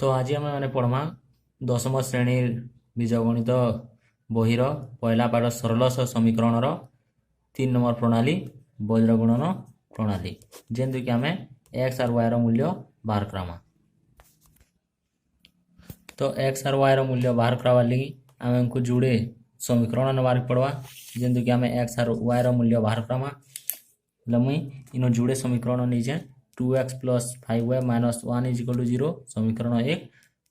तो आज आम मैंने पढ़मा 10म श्रेणी बीजगणित बहिर पहला पाठ सरल समीकरण 3 नंबर प्रणाली वज्रगुणन प्रणाली जेनदि कि आम एक्स और वाई मूल्य बाहर करमा। तो एक्स और वाई मूल्य बाहर करवार लगी आमको जुड़े समीकरण नबार पड़वा जेनदि कि आम एक्स और वाई मूल्य बाहर करमा। मुई इन जुड़े समीकरण नहीं 2x + 5y - 1 = 0 समीकरण 1,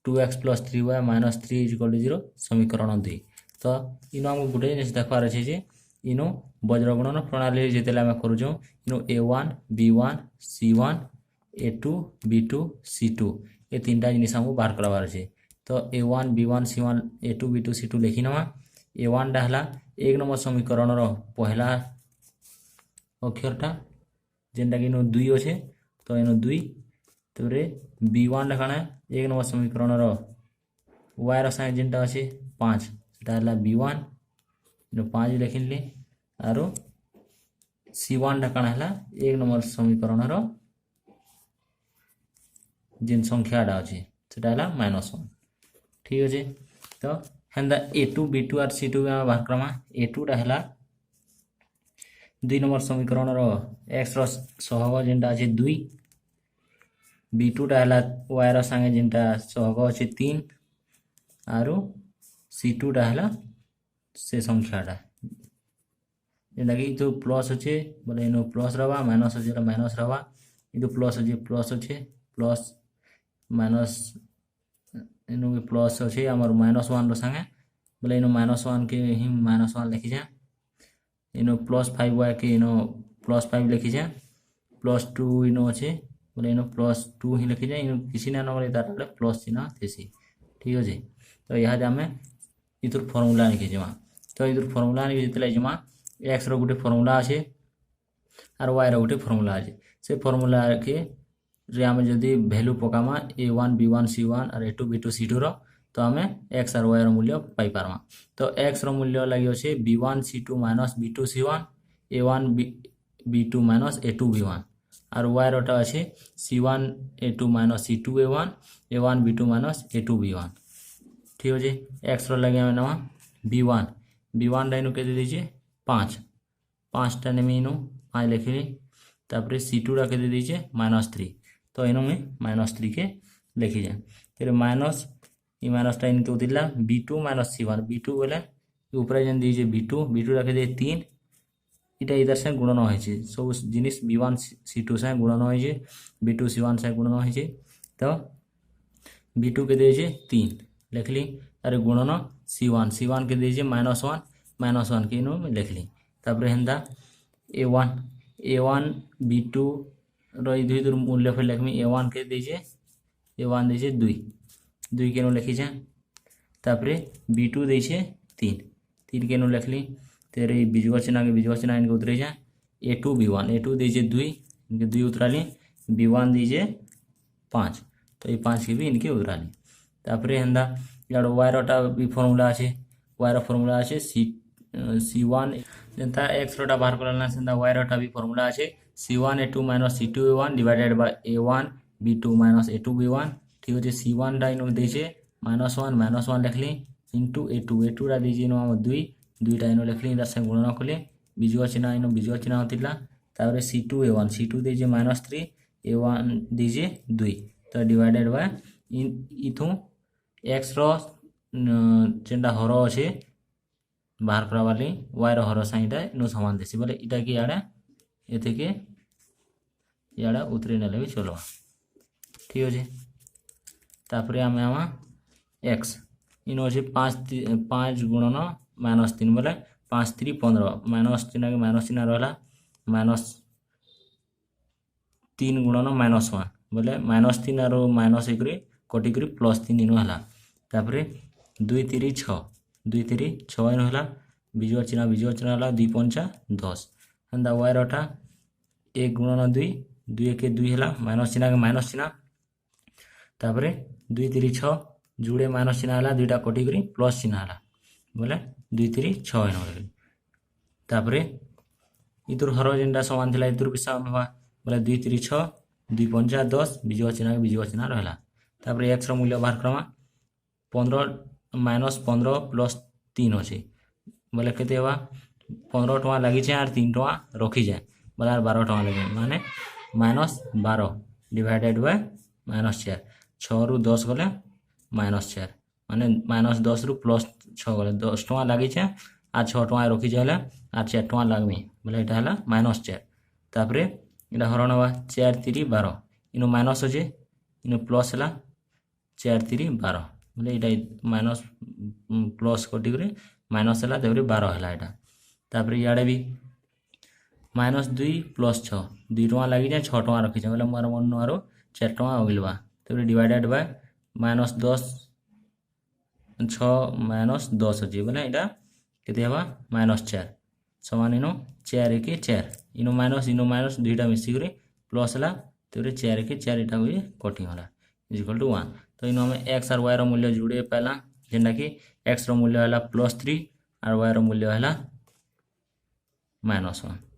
2x + 3y - 3 = 0 समीकरण 2। तो इन आमको गोटे जिन देखबार अच्छे जे इन वज्रगुणन प्रणाली जिते आम करूँ इन A1 B1 C1 A2 B2 C2 ये 3टा जिन आमको बाहर करवार अच्छे। तो A1 B1 C1 A2 B2 C2 लिखी नवा। A1 टा है 1 नंबर समीकरण पहला अक्षरटा जेनटा कि 2 अच्छे। तो इन 2 तापर B1 कण 1 नंबर समीकरण वायर साइज जेनटा अच्छे 5 से B1 इन 5 लिखिली आर C1 कण है 1 नंबर समीकरण जेन संख्याटा अच्छे से -1 ठीक अच्छे। तो हेन्दा A2 B2 और C2 बाहर करमा। A2 टा है 2 नंबर समीकरण एक्स सहग जेनटा अच्छे 2, B2 टा है वायर संगे जेनटा सहग अच्छे 3 आर C2 टा है से संख्याटा जेनटा कि तो प्लस अच्छे बोले इन प्लस रहा माइनस अच्छे माइनस रहा ये प्लस अच्छे प्लस माइनस इन प्लस अच्छे आम -1 संगे बोले इन -1 के ही -1 लिखी जाए इन +5y के इन +5 लिखी जाए +2 इन अच्छे बोले इन +2 ही लिखी जाए इन किसी ना नंबर तार प्लस चिन्ह थेसी ठीक अच्छे। तो यहाँ आम इधर फर्मूला लिखी जमा। तो इधर फर्मूला जिते जमा एक्स रोटे फर्मूला अच्छे और वाई रोटे फर्मूला अच्छे से फर्मूला के आम जदि भैल्यू पकामा A1 B1 C1 और A2 B2 C2 तो आम एक्स और वाई मूल्य पाई पारमा। तो एक्स मूल्य लगे अच्छे B1 C2 - B2 C1 A1 B2 - A2 B1 और वाई रोटा अच्छे C1 A2 - C2 A1 A1 B2 - A2 B1 ठीक अच्छे। एक्स लगे आम नवा B1 टा के दीजिए 5टा नेमी इन 5 लिखिली तापर C2 टा के दे दीजिए -3 तो इन में -3 के लिखी जाए फिर माइनसटा इनके उतरला B2 - C1 B2 बोले ऊपर जेन दीजिए B2 रखे दिए 3 इटा इधर से गुणन हो सब जिनिस B1 C2 से गुणन हो B2 C1 से गुणन हो तो B2 के दीजिए 3 लिखली अरे गुणन C1 के दीजिए -1 के इन लिखली तापर हेन्दा A1 B2 रही मूल्य फिर लिखमी A1 के दीजिए 2 के लिखी जाए तापर B2 दीजिए 3 के लिखली तेरे बीजगत चिन्ह इनके उतरे जाए A2 B1 दीजिए 2 इनके 2 उतराली B1 दीजिए 5 तो ये 5 के भी इनके उतराली तापर हेन्दा यार वाई रोटा भी फर्मूला अच्छे वाई फर्मूला अच्छे C1 जनता एक्स रोटा बाहर करना से वाई रोटा भी फर्मूला अच्छे C1 A2 - C2 A1 divided by A1 B2 - A2 B1 ठीक अच्छे। C1 टा इन दीजिए -1 लिखली इंटू A2 टा दीजिए इन 2टा इन लिखली इधर से गुणन कले बीजगत चिन्ह होता तापर C2 दीजिए -3 A1 दीजिए 2 तो डिवाइडेड बाय इथु एक्स जेनटा हर अच्छे बाहर करवाली वाई हर साइटा इन समान देसी बोले इटा कि इथे के इड़ा उतरे नेले भी चलो ठीक अच्छे। तापर आम एक्स इन अच्छे 5 गुणन -3 बोले 5 3 15 माइनस चिन्ह रहा -3 गुणन -1 बोले -3 और -1 कटिक +3 इन है तापर 2 3 6 इन है बीजगत चिन्ह है 2 5 10 हेन्दा वाई रोटा 1 गुणन 2 के 2 है -चिन्ह तापर 2 3 6 जुड़े -चिन्ह है 2टा कटिक प्लस चिन्ह है बोले 2 3 6 इन तापर इधर हर जेनटा समान थी इधर भी समान बोले 2 3 6 2 5 10 बीजगत चिन्ह रहा तापर एक्स मूल्य बाहर करमा 15 -15 + 3 अच्छे बोले के 15 टଙ୍କା लगी आर 3 टଙ୍କା रखी जाए बोले 12 टଙ୍କା लगे माने -12 डिवाइडेड बाय -4 6 रु 10 गले -4 माने -10 रु +6 गले 10 टଙ୍କା लगी आर 6 टଙ୍କା रखी जाए आर 4 टଙ୍କା लगमी बोले यहाँ है -4 तापर यहाँ हरण हवा 4 3 12 इनो माइनस अच्छे इनो प्लस है 4 3 12 बोले ये माइनस प्लस कटिक माइनस है 12 है यहाँ तापर इे भी -2 + 6 2 टଙ୍କା लगी जाए 6 टଙ୍କା रखी जाए बोले मोर मन आरो 4 टଙ୍କା अगिलवा तापर डिवाइडेड बाय -10 6 -10 अच्छे बोले यहाँ के -4 समान इनो 4 1 4 इनो माइनस दुईटा मिसिक प्लस है तापर 4 1 4 यहाँ भी कटिगला इजिकल टू 1 तो इनो आम एक्स और वायर मूल्य जोड़े पाला जेनटा कि एक्स मूल्य है +3 और वायर मूल्य है -1